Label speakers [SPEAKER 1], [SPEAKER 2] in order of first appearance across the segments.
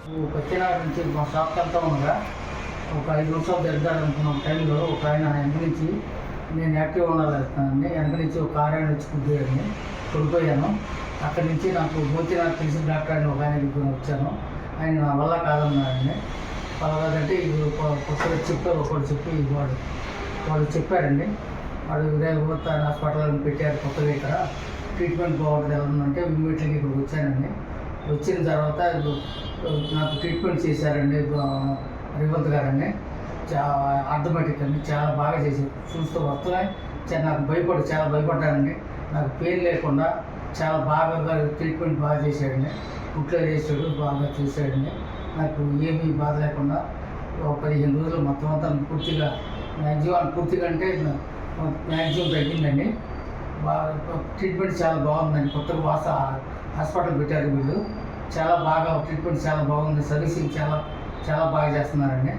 [SPEAKER 1] పచ్చినాడ నుంచి మా షాప్కి వెళ్తా ఉండగా ఒక 5 నిమిషాలు తిరగాలనుకున్న టైంలో ఒక ఆయన వెనక నుంచి నేను యాక్టివ్ ఉండాలండి. వెనక నుంచి ఒక కారు ఆయన వచ్చి కుద్దేయండి, పడిపోయాను. అక్కడి నుంచి నాకు నాకు తెలిసిన డాక్టర్ ఆయన ఒక ఆయన వచ్చాను. ఆయన నా వల్ల కాదన్నాడండి. అలాగంటే ఇది ఒకరు చెప్పారు, ఒకరు చెప్పి వాళ్ళు చెప్పారండి. వాడు రేపు హాస్పిటల్ పెట్టారు కొత్తగా. ఇక్కడ ట్రీట్మెంట్ బాగుంటుంది ఎవరంటే ఇమ్మీడియట్గా ఇక్కడికి వచ్చానండి. వచ్చిన తర్వాత నాకు ట్రీట్మెంట్ చేశారండి రేవంత్ గారండి. ఆర్థోమేటిక్ అండి, చాలా బాగా చేశారు. చూస్తూ వస్తున్నాయి. నాకు చాలా భయపడ్డానండి. నాకు పెయిన్ లేకుండా చాలా బాగా ట్రీట్మెంట్ బాగా చేశాడండి. కుట్లో చేసాడు, బాగా చూశాడండి. నాకు ఏమీ బాధ లేకుండా 15 రోజులు మొత్తం అంతా పూర్తిగా పూర్తిగా అంటే మ్యాక్సిమం తగ్గిందండి. ట్రీట్మెంట్ చాలా బాగుందండి. కొత్తగా హాస్పిటల్ పెట్టారు వీళ్ళు. చాలా బాగా ట్రీట్మెంట్ చాలా బాగుంది. సర్వీసింగ్ చాలా బాగా చేస్తున్నారండి.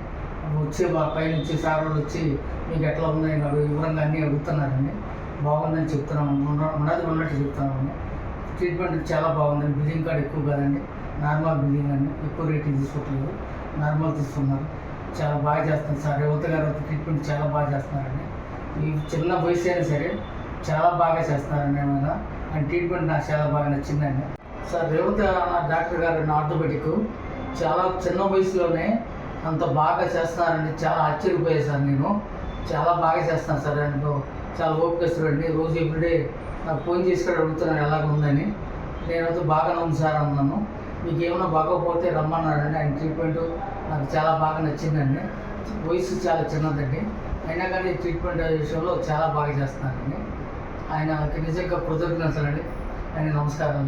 [SPEAKER 1] వచ్చి పైనుంచి సార్ వాళ్ళు వచ్చి మీకు ఎట్లా ఉందని వివరంగా అన్నీ అడుగుతున్నారండి. బాగుందని చెప్తున్నాము, ఉన్నట్టు చెప్తున్నామండి. ట్రీట్మెంట్ చాలా బాగుందండి. బిల్లింగ్ కార్డ్ ఎక్కువ కాదండి, నార్మల్ బిల్లింగ్ అండి. ఎక్కువ రేట్లు తీసుకోవట్లేదు, నార్మల్ తీసుకున్నారు. చాలా బాగా చేస్తున్నారు సార్. రేవంత్ గారు ట్రీట్మెంట్ చాలా బాగా చేస్తున్నారండి. ఈ చిన్న వయసు అయినా సరే చాలా బాగా చేస్తున్నారండి. ఏమైనా అండ్ ట్రీట్మెంట్ నాకు చాలా బాగా నచ్చిందండి. సార్ రేవంత్ డాక్టర్ గారు ఆర్థోపెడిక్ చాలా చిన్న వయసులోనే అంత బాగా చేస్తున్నారండి. చాలా ఆశ్చర్యపోయాను సార్. నేను చాలా బాగా చేస్తాను సార్. నేను చాలా ఓపిక ఇస్తాడండి. రోజు ఎవ్రీడే నాకు ఫోన్ చేసి కూడా అడుగుతున్నాను ఎలాగ ఉందని. నేనైతే బాగానే ఉంది సార్ అన్నాను. మీకు ఏమైనా బాగోకపోతే రమ్మన్నాడండి. ఆయన ట్రీట్మెంట్ నాకు చాలా బాగా నచ్చిందండి. వయసు చాలా చిన్నదండి, అయినా కానీ ట్రీట్మెంట్ విషయంలో చాలా బాగా చేస్తున్నారండి. ఆయనకి నిజంగా కృతజ్ఞతలండి. ఆయన నమస్కారం.